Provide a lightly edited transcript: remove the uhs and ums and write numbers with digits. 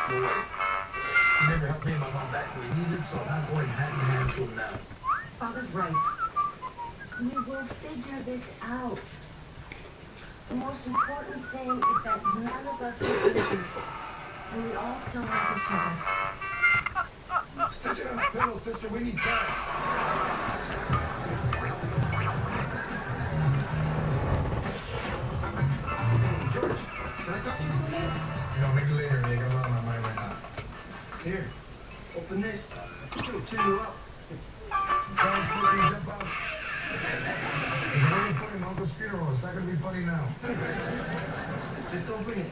No way. He never helped me and my mom back when we needed, so I'm not going hand in hand to him now. Father's right. We will figure this out. The most important thing is that none of us are injured, and we all still love each other. Stitch it on the pillow, sister. We need cash. George, can I talk to you for a minute? No, maybe later. They got a lot on my mind right now. Here, open this. It'll cheer you up. Try and split things up, Bob. It's waiting for you, Uncle's funeral. It's not going to be funny now. Just don't bring it.